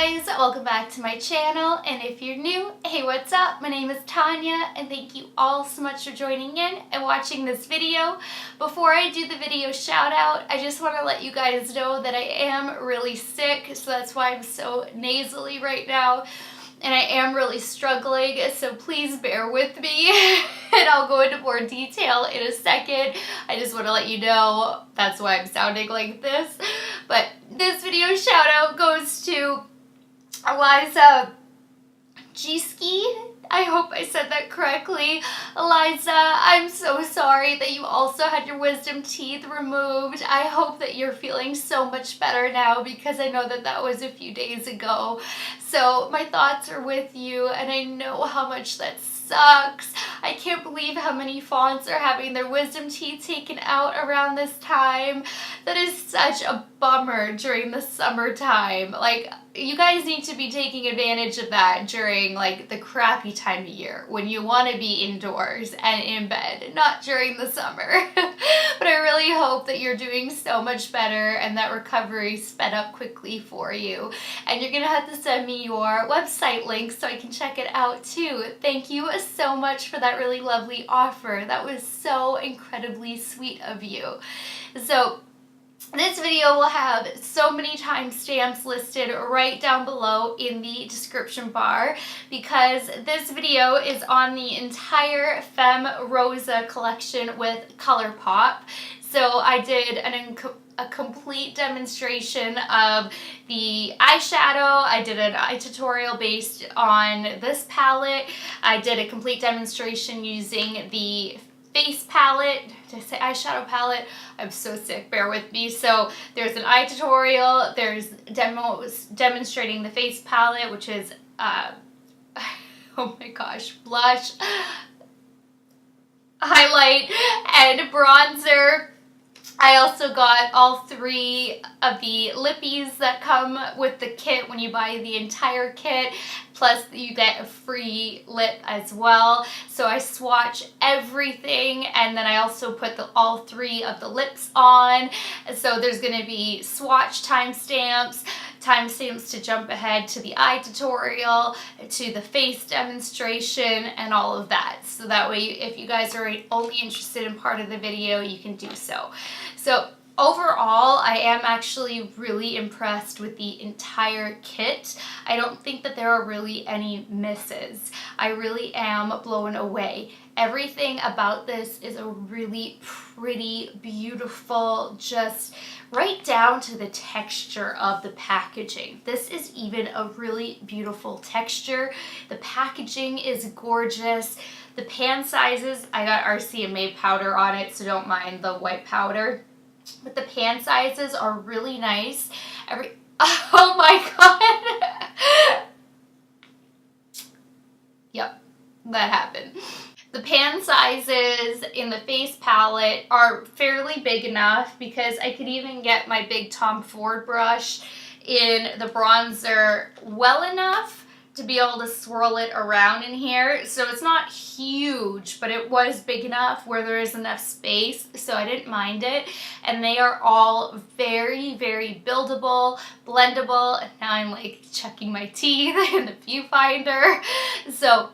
guys, welcome back to my channel, and if you're new, hey, what's up? My name is Tanya and thank you all so much for joining in and watching this video. Before I do the video shout out, I just want to let you guys know that I am really sick, so that's why I'm so nasally right now. And I am really struggling, so please bear with me and I'll go into more detail in a second. I just want to let you know that's why I'm sounding like this. But this video shout out goes to Eliza G-Ski. I hope I said that correctly. Eliza, I'm so sorry that you also had your wisdom teeth removed. I hope that you're feeling so much better now because I know that that was a few days ago. So my thoughts are with you and I know how much that sucks. I can't believe how many fonts are having their wisdom teeth taken out around this time. That is such a bummer during the summertime. Like, you guys need to be taking advantage of that during like the crappy time of year when you want to be indoors and in bed, not during the summer. But I really hope that you're doing so much better and that recovery sped up quickly for you. And you're gonna have to send me your website link so I can check it out too. Thank you so much for that really lovely offer. That was so incredibly sweet of you. So this video will have so many timestamps listed right down below in the description bar because this video is on the entire Fem Rosa collection with ColourPop. So I did a complete demonstration of the eyeshadow. I did an eye tutorial based on this palette. I did a complete demonstration using the face palette. Did I say eyeshadow palette? I'm so sick, bear with me. So there's an eye tutorial, there's demos demonstrating the face palette, which is, oh my gosh, blush, highlight, and bronzer. I also got all three of the lippies that come with the kit when you buy the entire kit, plus you get a free lip as well. So I swatch everything and then I also put all three of the lips on. So there's going to be swatch timestamps to jump ahead to the eye tutorial, to the face demonstration, and all of that. So that way, if you guys are only interested in part of the video, you can do so. So overall, I am actually really impressed with the entire kit. I don't think that there are really any misses. I really am blown away. Everything about this is a really pretty, beautiful, just right down to the texture of the packaging. This is even a really beautiful texture. The packaging is gorgeous. The pan sizes, I got RCMA powder on it, so don't mind the white powder. But the pan sizes are really nice. Oh my god! Yep, that happened. The pan sizes in the face palette are fairly big enough because I could even get my big Tom Ford brush in the bronzer well enough to be able to swirl it around in here. So it's not huge, but it was big enough where there is enough space, so I didn't mind it. And they are all very, very buildable, blendable. And now I'm like checking my teeth in the viewfinder. So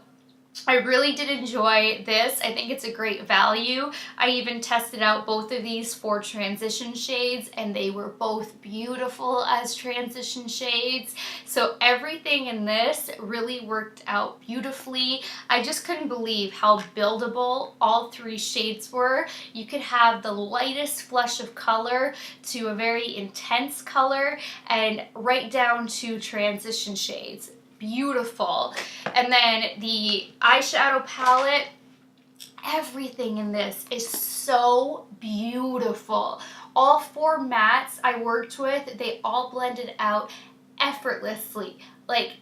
I really did enjoy this. I think it's a great value. I even tested out both of these for transition shades and they were both beautiful as transition shades. So everything in this really worked out beautifully. I just couldn't believe how buildable all three shades were. You could have the lightest flush of color to a very intense color and right down to transition shades. Beautiful. And then the eyeshadow palette, everything in this is so beautiful. All four mattes I worked with, they all blended out effortlessly, like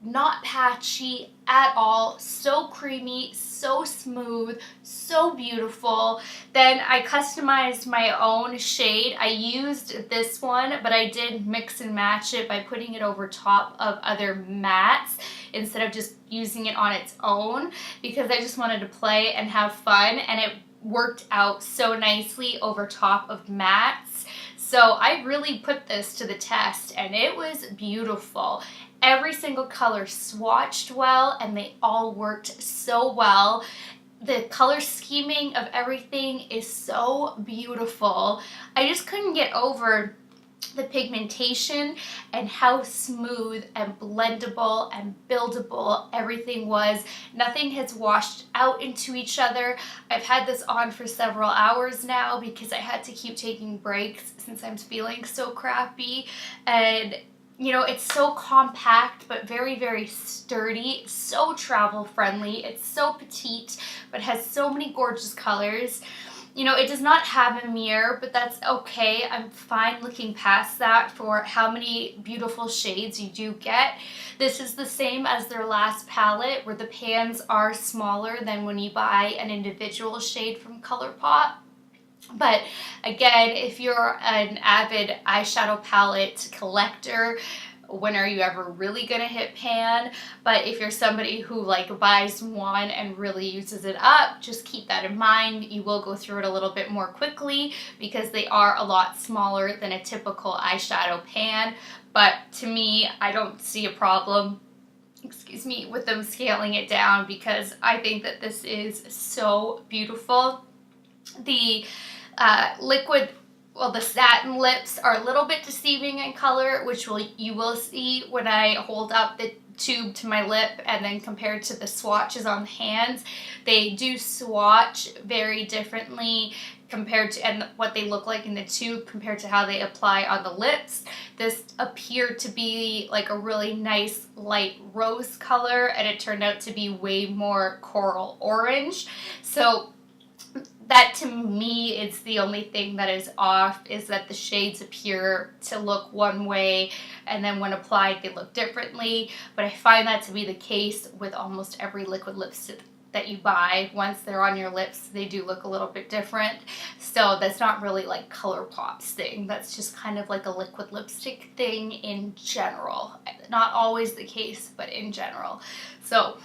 not patchy at all, so creamy, so smooth, so beautiful. Then I customized my own shade. I used this one, but I did mix and match it by putting it over top of other mattes instead of just using it on its own because I just wanted to play and have fun, and it worked out so nicely over top of mattes. So I really put this to the test and it was beautiful. every single color swatched well, and they all worked so well. The color scheming of everything is so beautiful. I just couldn't get over the pigmentation and how smooth and blendable and buildable everything was. Nothing has washed out into each other. I've had this on for several hours now because I had to keep taking breaks since I'm feeling so crappy. And you know, it's so compact but very, very sturdy, so travel friendly. It's so petite but has so many gorgeous colors. You know, it does not have a mirror, but that's okay. I'm fine looking past that for how many beautiful shades you do get. This is the same as their last palette, where the pans are smaller than when you buy an individual shade from ColourPop. But again, if you're an avid eyeshadow palette collector, when are you ever really gonna hit pan? But if you're somebody who like buys one and really uses it up, just keep that in mind. You will go through it a little bit more quickly because they are a lot smaller than a typical eyeshadow pan. But to me, I don't see a problem, excuse me, with them scaling it down, because I think that this is so beautiful. The the satin lips are a little bit deceiving in color, which you will see when I hold up the tube to my lip and then compared to the swatches on the hands. They do swatch very differently compared to and what they look like in the tube compared to how they apply on the lips. This appeared to be like a really nice light rose color, and it turned out to be way more coral orange. So that to me is the only thing that is off, is that the shades appear to look one way and then when applied they look differently. But I find that to be the case with almost every liquid lipstick that you buy. Once they're on your lips, they do look a little bit different. So that's not really like ColourPop's thing. That's just kind of like a liquid lipstick thing in general. Not always the case, but in general. So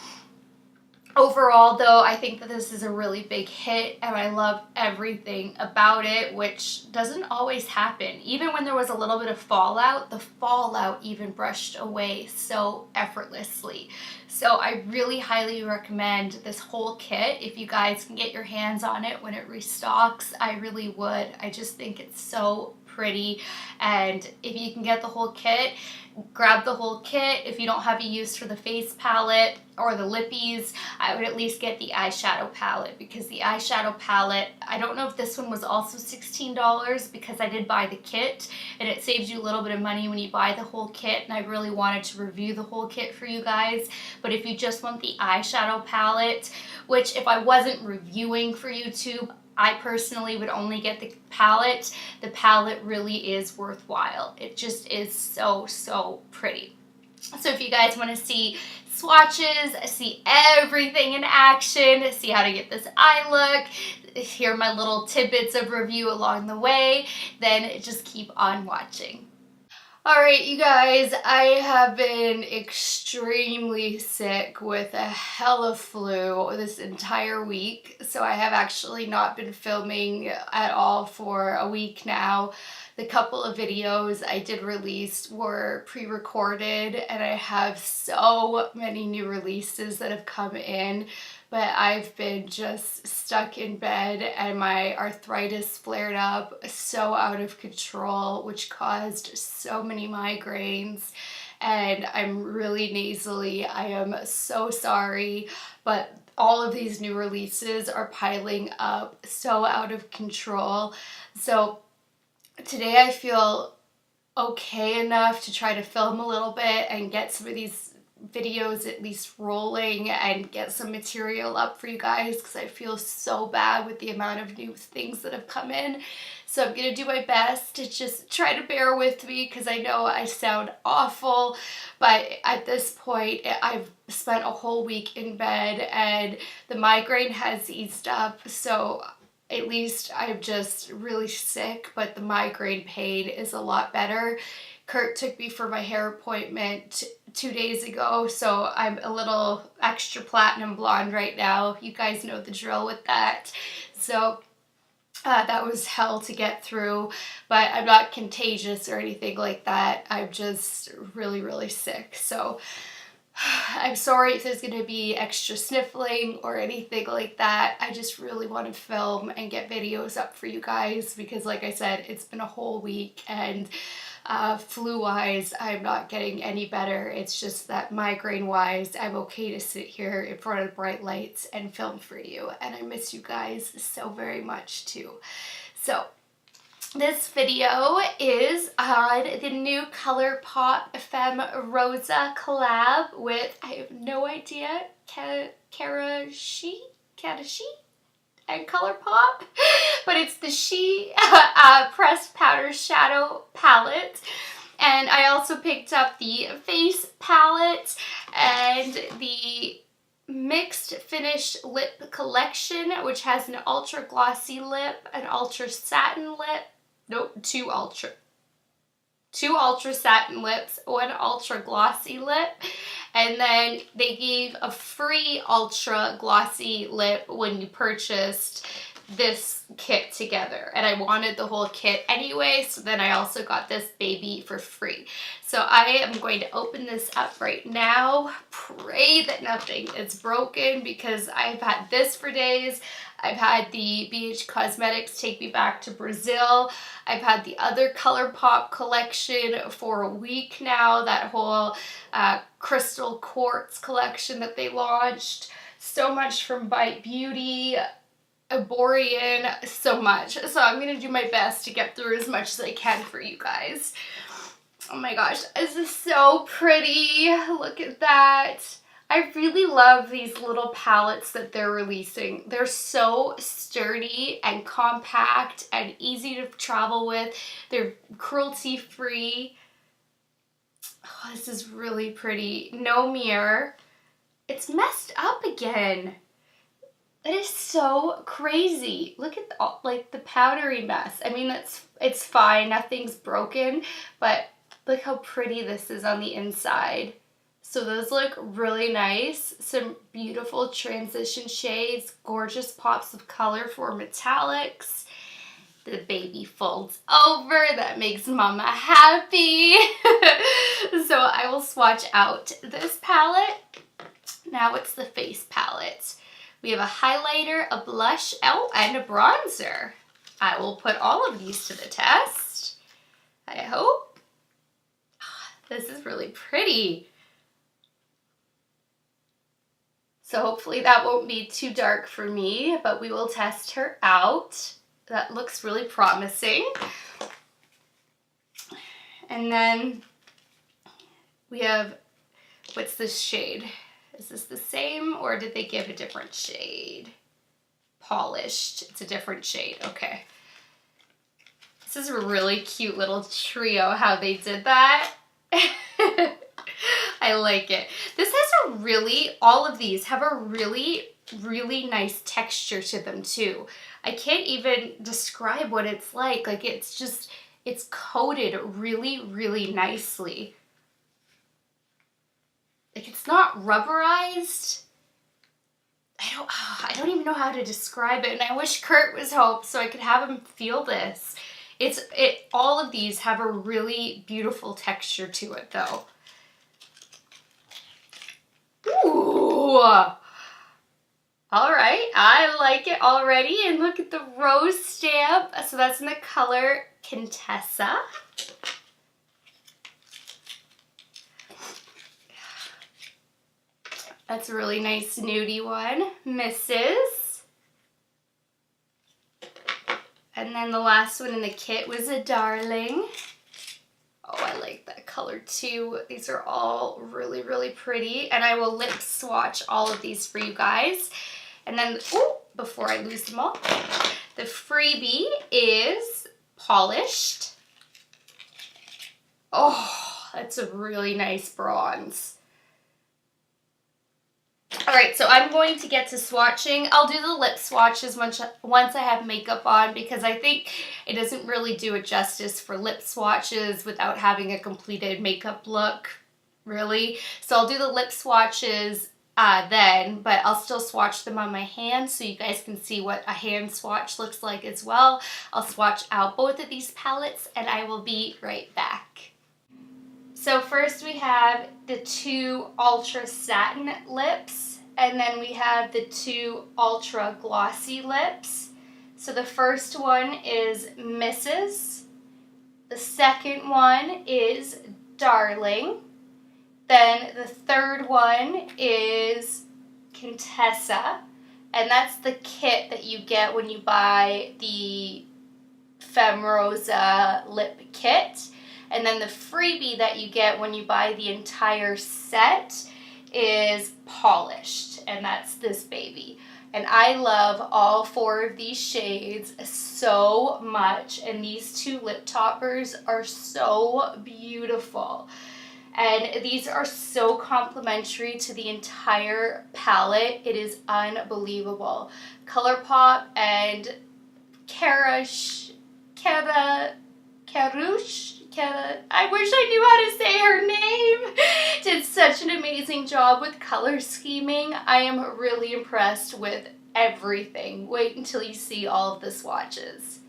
overall, though, I think that this is a really big hit, and I love everything about it, which doesn't always happen. Even when there was a little bit of fallout, the fallout even brushed away so effortlessly. So I really highly recommend this whole kit. If you guys can get your hands on it when it restocks, I really would. I just think it's so pretty, and if you can get the whole kit, grab the whole kit. If you don't have a use for the face palette or the lippies, I would at least get the eyeshadow palette, because the eyeshadow palette, I don't know if this one was also $16 because I did buy the kit, and it saves you a little bit of money when you buy the whole kit, and I really wanted to review the whole kit for you guys. But if you just want the eyeshadow palette, which if I wasn't reviewing for YouTube, I personally would only get the palette. The palette really is worthwhile. It just is so, so pretty. So if you guys want to see swatches, see everything in action, see how to get this eye look, hear my little tidbits of review along the way, then just keep on watching. Alright, you guys, I have been extremely sick with a hella flu this entire week, so I have actually not been filming at all for a week now. The couple of videos I did release were pre-recorded, and I have so many new releases that have come in, but I've been just stuck in bed and my arthritis flared up so out of control, which caused so many migraines, and I'm really nasally. I am so sorry, but all of these new releases are piling up so out of control. So today I feel okay enough to try to film a little bit and get some of these videos at least rolling and get some material up for you guys, because I feel so bad with the amount of new things that have come in. So I'm gonna do my best to just try to bear with me, because I know I sound awful, but at this point I've spent a whole week in bed and the migraine has eased up, so at least I'm just really sick, but the migraine pain is a lot better. Kurt took me for my hair appointment 2 days ago, so I'm a little extra platinum blonde right now. You guys know the drill with that. So That was hell to get through, but I'm not contagious or anything like that. I'm just really, really sick. So I'm sorry if there's going to be extra sniffling or anything like that. I just really want to film and get videos up for you guys because, like I said, it's been a whole week, and flu-wise, I'm not getting any better. It's just that migraine-wise, I'm okay to sit here in front of bright lights and film for you, and I miss you guys so very much too. So this video is on the new ColourPop Fem Rosa collab with, I have no idea, Karashi and ColourPop, but it's the She Pressed Powder Shadow Palette. And I also picked up the Face Palette and the Mixed Finish Lip Collection, which has an ultra glossy lip, an ultra satin lip, nope, two ultra satin lips, one ultra glossy lip, and then they gave a free ultra glossy lip when you purchased this kit together, and I wanted the whole kit anyway, so then I also got this baby for free. So I am going to open this up right now. Pray that nothing is broken because I've had this for days. I've had the BH Cosmetics Take Me Back to Brazil. I've had the other ColourPop collection for a week now, that whole crystal quartz collection that they launched. So much from Bite Beauty, Borean, so much. So I'm going to do my best to get through as much as I can for you guys. Oh my gosh, this is so pretty. Look at that. I really love these little palettes that they're releasing. They're so sturdy and compact and easy to travel with. They're cruelty-free. Oh, this is really pretty. No mirror. It's messed up again. That is so crazy. Look at the powdery mess. I mean, it's fine. Nothing's broken, but look how pretty this is on the inside. So those look really nice. Some beautiful transition shades, gorgeous pops of color for metallics. The baby folds over. That makes mama happy. So I will swatch out this palette. Now it's the face palette. We have a highlighter, a blush, oh, and a bronzer. I will put all of these to the test, I hope. This is really pretty. So hopefully that won't be too dark for me, but we will test her out. That looks really promising. And then we have, what's this shade? Is this the same, or did they give a different shade? Polished. It's a different shade. Okay. This is a really cute little trio, how they did that. I like it. This has a really, all of these have a really, really nice texture to them too. I can't even describe what it's like. Like, it's just, it's coated really, really nicely. Like, it's not rubberized. I don't even know how to describe it, and I wish Kurt was home so I could have him feel this. All of these have a really beautiful texture to it though. Ooh. All right, I like it already, and look at the rose stamp. So that's in the color Contessa. That's a really nice nudie one, Mrs. And then the last one in the kit was a darling. Oh, I like that color too. These are all really, really pretty. And I will lip swatch all of these for you guys. And then, oh, before I lose them all, the freebie is Polished. Oh, that's a really nice bronze. Alright, so I'm going to get to swatching. I'll do the lip swatches once I have makeup on, because I think it doesn't really do it justice for lip swatches without having a completed makeup look, really. So I'll do the lip swatches then, but I'll still swatch them on my hand so you guys can see what a hand swatch looks like as well. I'll swatch out both of these palettes and I will be right back. So first we have the two Ultra Satin lips, and then we have the two Ultra Glossy lips. So the first one is Mrs. The second one is Darling. Then the third one is Contessa, and that's the kit that you get when you buy the Fem Rosa lip kit. And then the freebie that you get when you buy the entire set is Polished, and that's this baby. And I love all four of these shades so much, and these two lip toppers are so beautiful. And these are so complimentary to the entire palette. It is unbelievable. ColourPop and Karush, I wish I knew how to say her name, did such an amazing job with color scheming. I am really impressed with everything. Wait until you see all of the swatches.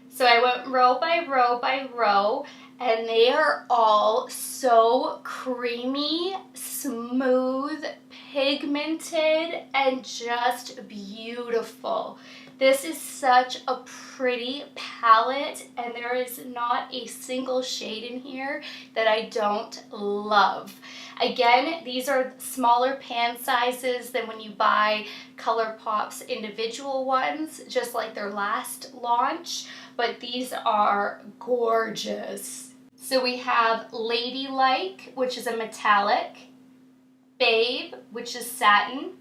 So I went row by row by row, and they are all so creamy, smooth, pigmented, and just beautiful. This is such a pretty palette, and there is not a single shade in here that I don't love. Again, these are smaller pan sizes than when you buy ColourPop's individual ones, just like their last launch, but these are gorgeous. So we have Ladylike, which is a metallic, Babe, which is satin,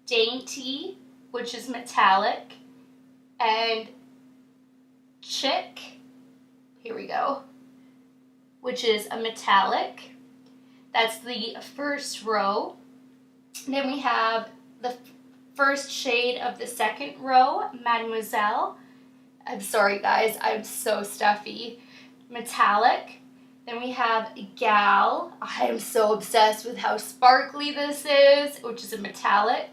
Dainty, which is metallic, and Chick, here we go, which is a metallic. That's the first row. Then we have the first shade of the second row, Mademoiselle. I'm sorry guys, I'm so stuffy. Metallic. Then we have Gal. I am so obsessed with how sparkly this is, which is a metallic.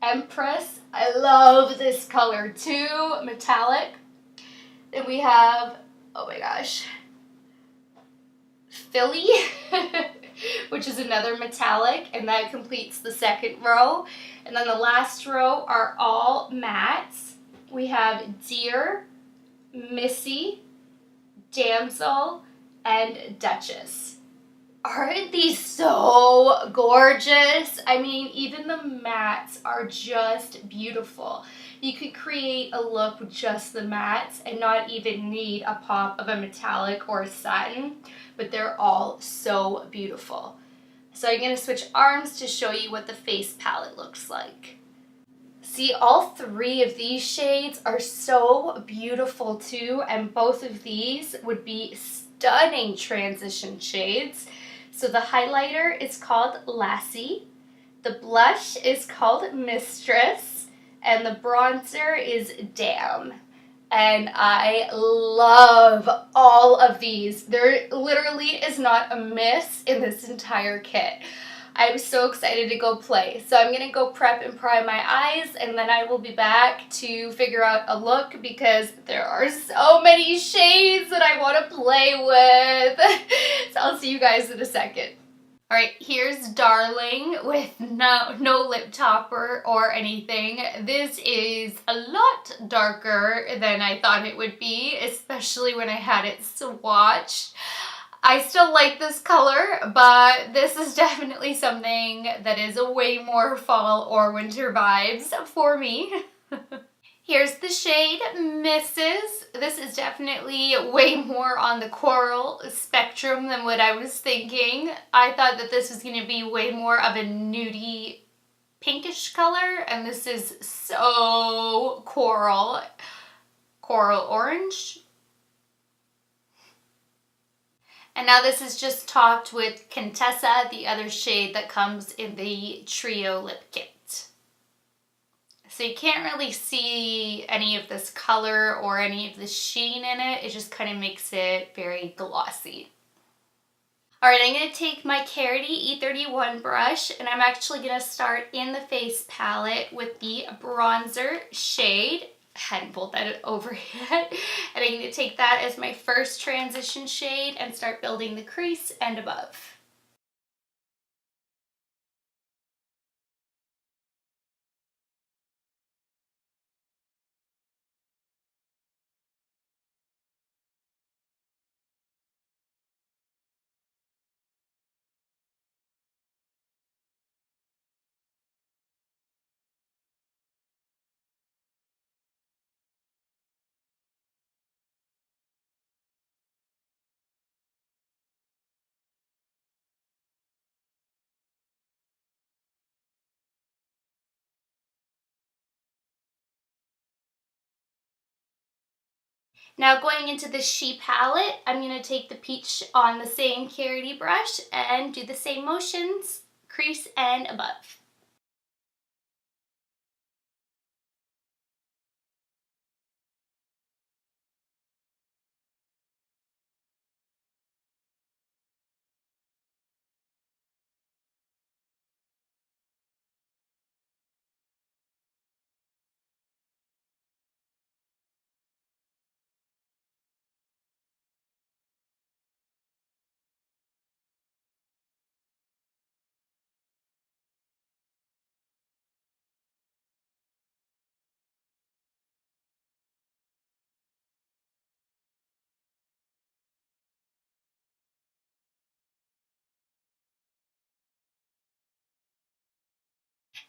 Empress. I love this color too, metallic. Then we have, oh my gosh, Philly, which is another metallic, and that completes the second row. And then the last row are all mattes. We have Dear, Missy, Damsel, and Duchess. Aren't these so gorgeous? I mean, even the mattes are just beautiful. You could create a look with just the mattes and not even need a pop of a metallic or a satin, but they're all so beautiful. So I'm going to switch arms to show you what the face palette looks like. See, all three of these shades are so beautiful too, and both of these would be stunning transition shades. So the highlighter is called Lassie, the blush is called Mistress, and the bronzer is Damn. And I love all of these. There literally is not a miss in this entire kit. I'm so excited to go play. So I'm gonna go prep and prime my eyes, and then I will be back to figure out a look because there are so many shades that I want to play with. So I'll see you guys in a second. All right, here's Darling with no lip topper or anything. This is a lot darker than I thought it would be, especially when I had it swatched. I still like this color, but this is definitely something that is a way more fall or winter vibes for me. Here's the shade Mrs. This is definitely way more on the coral spectrum than what I was thinking. I thought that this was going to be way more of a nudie pinkish color, and this is so coral orange. And now this is just topped with Contessa, the other shade that comes in the Trio Lip Kit. So you can't really see any of this color or any of the sheen in it. It just kind of makes it very glossy. Alright, I'm going to take my Carity E31 brush, and I'm actually going to start in the face palette with the bronzer shade. I hadn't pulled that over yet. And I'm going to take that as my first transition shade and start building the crease and above. Now going into the She palette, I'm going to take the peach on the same Carity brush and do the same motions, crease and above.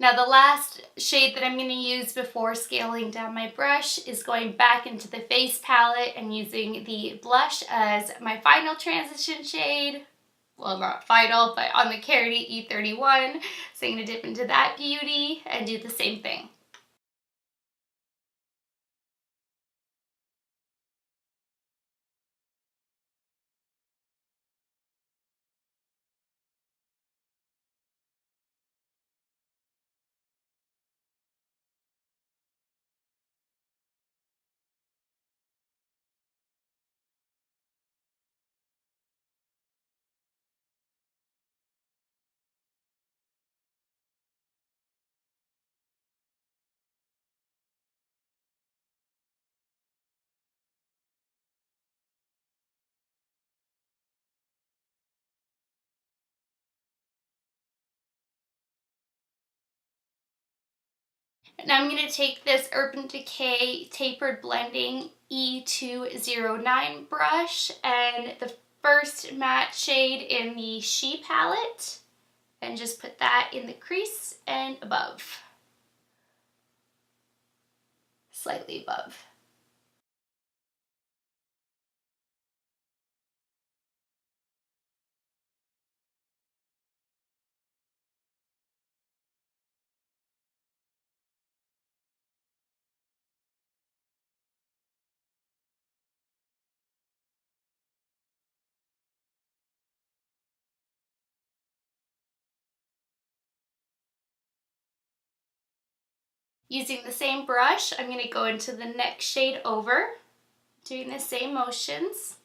Now the last shade that I'm going to use before scaling down my brush is going back into the face palette and using the blush as my final transition shade. Well, not final, but on the Carity E31. So I'm going to dip into that beauty and do the same thing. Now I'm going to take this Urban Decay Tapered Blending E209 brush and the first matte shade in the She palette and just put that in the crease and above. Slightly above. Using the same brush, I'm going to go into the next shade over, doing the same motions.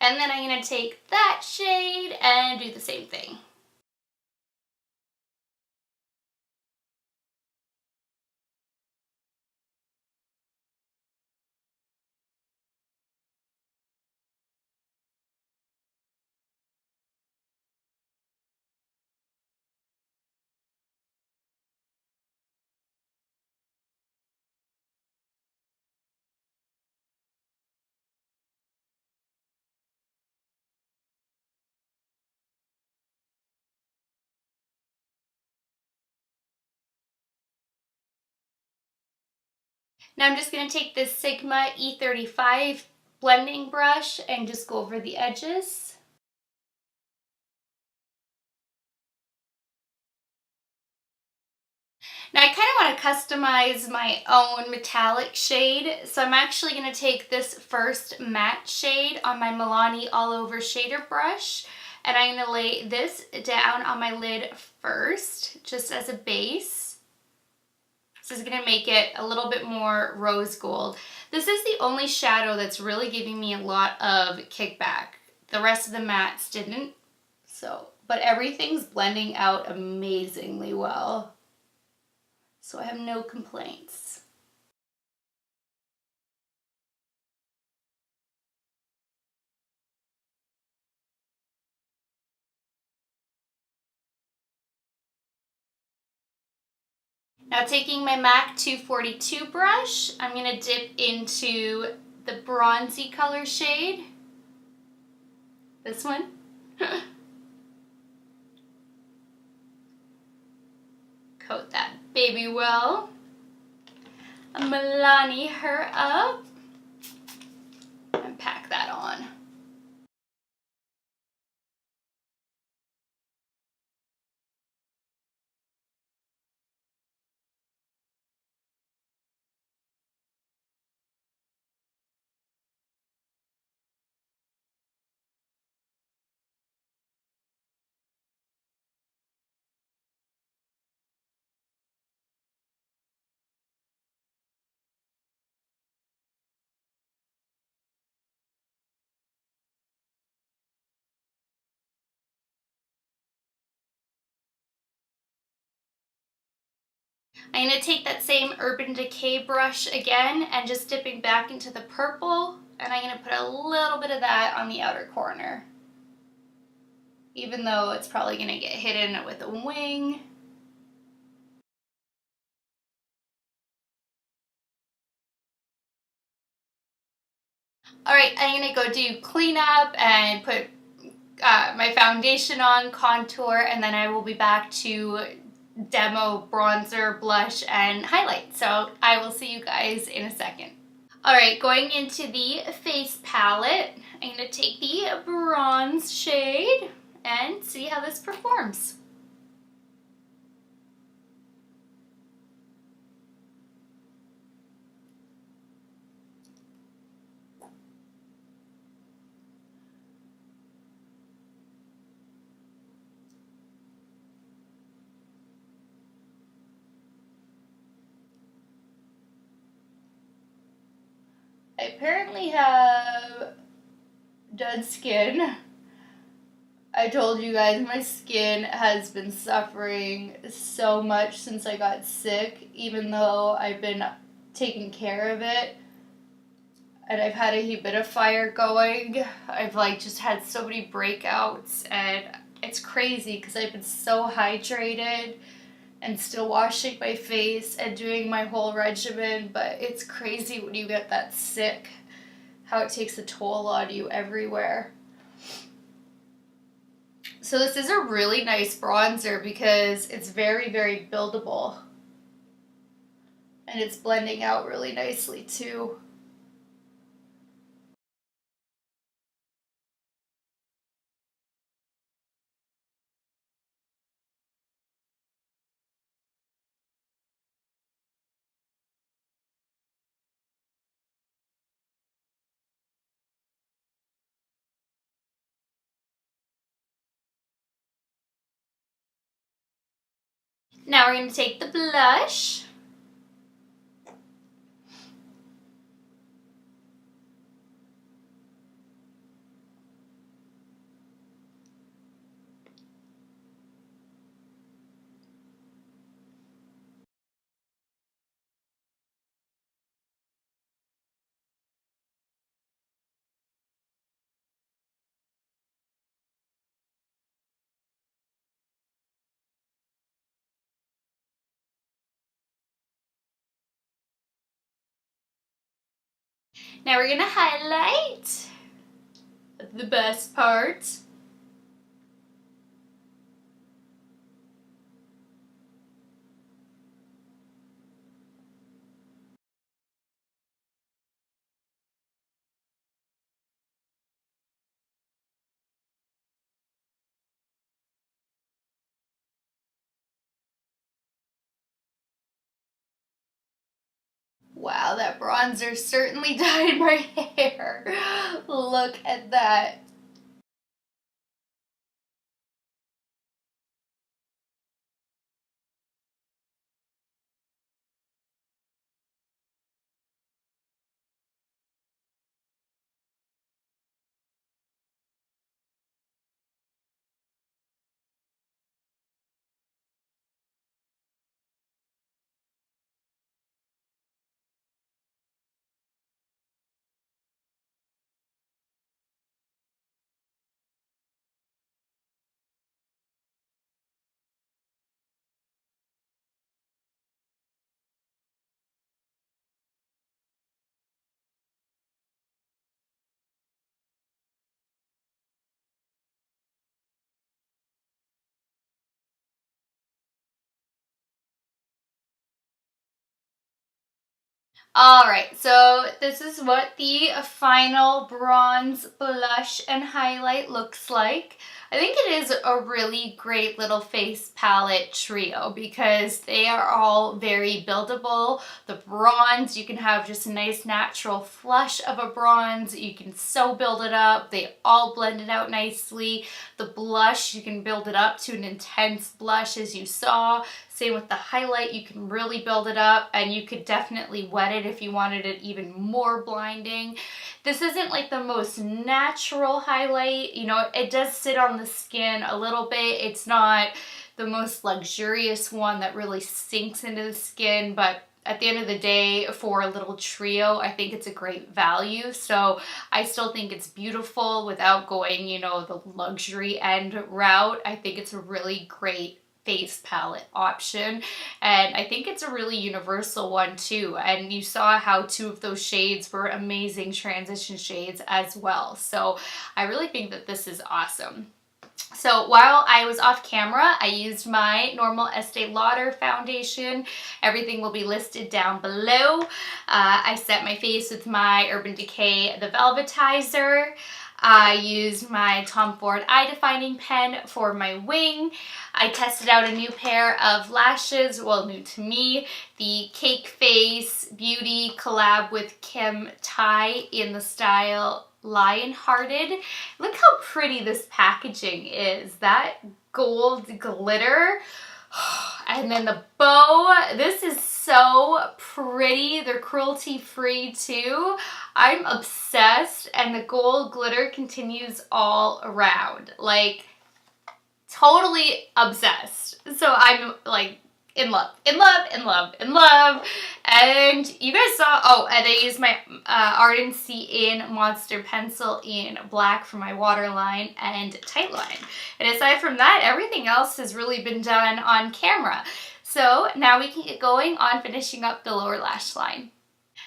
And then I'm going to take that shade and do the same thing. Now I'm just going to take this Sigma E35 blending brush and just go over the edges. Now I kind of want to customize my own metallic shade, so I'm actually going to take this first matte shade on my Milani All Over Shader brush, and I'm going to lay this down on my lid first, just as a base. This is going to make it a little bit more rose gold. This is the only shadow that's really giving me a lot of kickback. The rest of the mattes didn't, but everything's blending out amazingly well. So I have no complaints. Now taking my MAC 242 brush, I'm going to dip into the bronzy color shade. This one. Coat that baby well. Milani her up. And pack that on. I'm going to take that same Urban Decay brush again and just dipping back into the purple, and I'm going to put a little bit of that on the outer corner. Even though it's probably going to get hidden with a wing. Alright, I'm going to go do cleanup and put my foundation on, contour, and then I will be back to demo bronzer, blush, and highlight. So I will see you guys in a second. Alright, going into the face palette, I'm going to take the bronze shade and see how this performs. I apparently have dead skin. I told you guys my skin has been suffering so much since I got sick, even though I've been taking care of it. And I've had a humidifier going. I've just had so many breakouts, and it's crazy because I've been so hydrated and still washing my face and doing my whole regimen, but it's crazy when you get that sick, how it takes a toll on you everywhere. So this is a really nice bronzer because it's very, very buildable. And it's blending out really nicely too. Now we're going to take the blush. Now we're going to highlight the best part. Wow, that bronzer certainly dyed my hair. Look at that. Alright, so this is what the final bronze blush and highlight looks like. I think it is a really great little face palette trio because they are all very buildable. The bronze, you can have just a nice natural flush of a bronze. You can so build it up. They all blend it out nicely. The blush, you can build it up to an intense blush as you saw. Same with the highlight, you can really build it up, and you could definitely wet it if you wanted it even more blinding. This isn't like the most natural highlight, you know, it does sit on the skin a little bit. It's not the most luxurious one that really sinks into the skin, but at the end of the day, for a little trio, I think it's a great value. So I still think it's beautiful without going, you know, the luxury end route. I think it's a really great face palette option, and I think it's a really universal one too, and you saw how two of those shades were amazing transition shades as well. So I really think that this is awesome. So while I was off camera, I used my normal Estee Lauder foundation. Everything will be listed down below. I set my face with my Urban Decay the Velvetizer. I used my Tom Ford eye defining pen for my wing. I tested out a new pair of lashes, well, new to me, the Cake Face Beauty collab with Kim Tai in the style Lionhearted. Look how pretty this packaging is. That gold glitter. And then the bow. This is so pretty. They're cruelty free too. I'm obsessed, and the gold glitter continues all around. Like, totally obsessed. So I'm like in love, in love, in love, in love. And you guys saw, oh, and I used my Ardency in Modster pencil in black for my waterline and tightline. And aside from that, everything else has really been done on camera. So now we can get going on finishing up the lower lash line.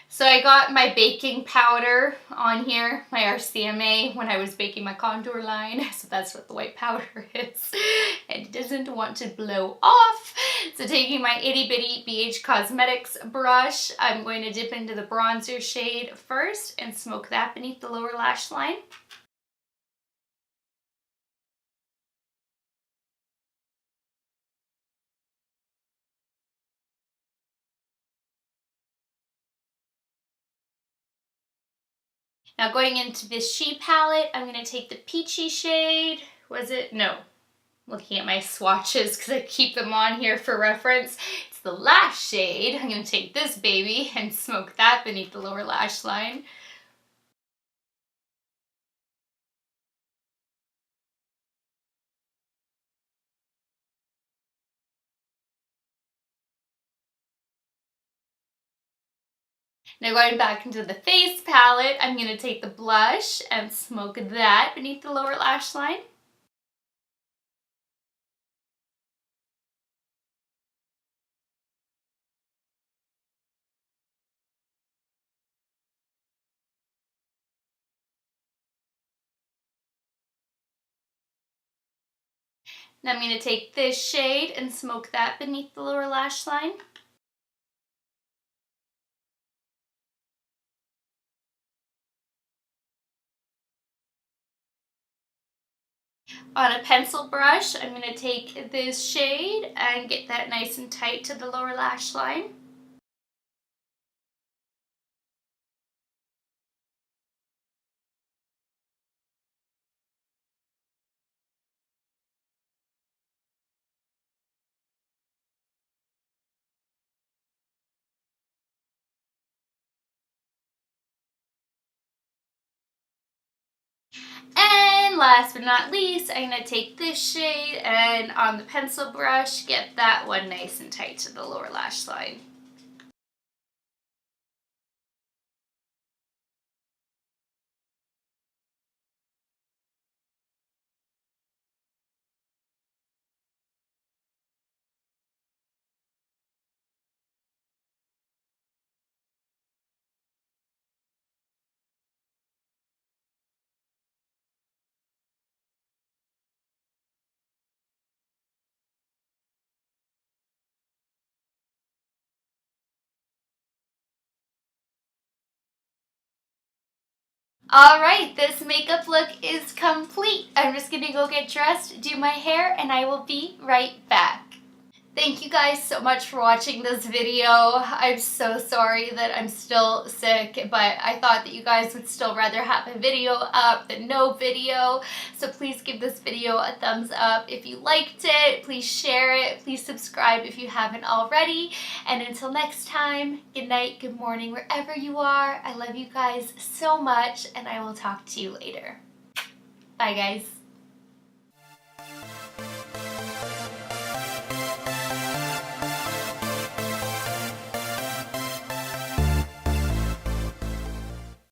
So I got my baking powder on here, my RCMA, when I was baking my contour line. So that's what the white powder is. It doesn't want to blow off. So taking my itty bitty BH Cosmetics brush, I'm going to dip into the bronzer shade first and smoke that beneath the lower lash line. Now going into this She palette, I'm going to take the peachy shade. Was it? No. Looking at my swatches because I keep them on here for reference. It's the lash shade. I'm going to take this baby and smoke that beneath the lower lash line. Now going back into the face palette, I'm going to take the blush and smoke that beneath the lower lash line. Now I'm going to take this shade and smoke that beneath the lower lash line. On a pencil brush, I'm going to take this shade and get that nice and tight to the lower lash line. last but not least, I'm going to take this shade and on the pencil brush, get that one nice and tight to the lower lash line. Alright, this makeup look is complete. I'm just gonna go get dressed, do my hair, and I will be right back. Thank you guys so much for watching this video. I'm so sorry that I'm still sick, but I thought that you guys would still rather have a video up than no video. So please give this video a thumbs up if you liked it. Please share it. Please subscribe if you haven't already. And until next time, good night, good morning, wherever you are. I love you guys so much, and I will talk to you later. Bye, guys.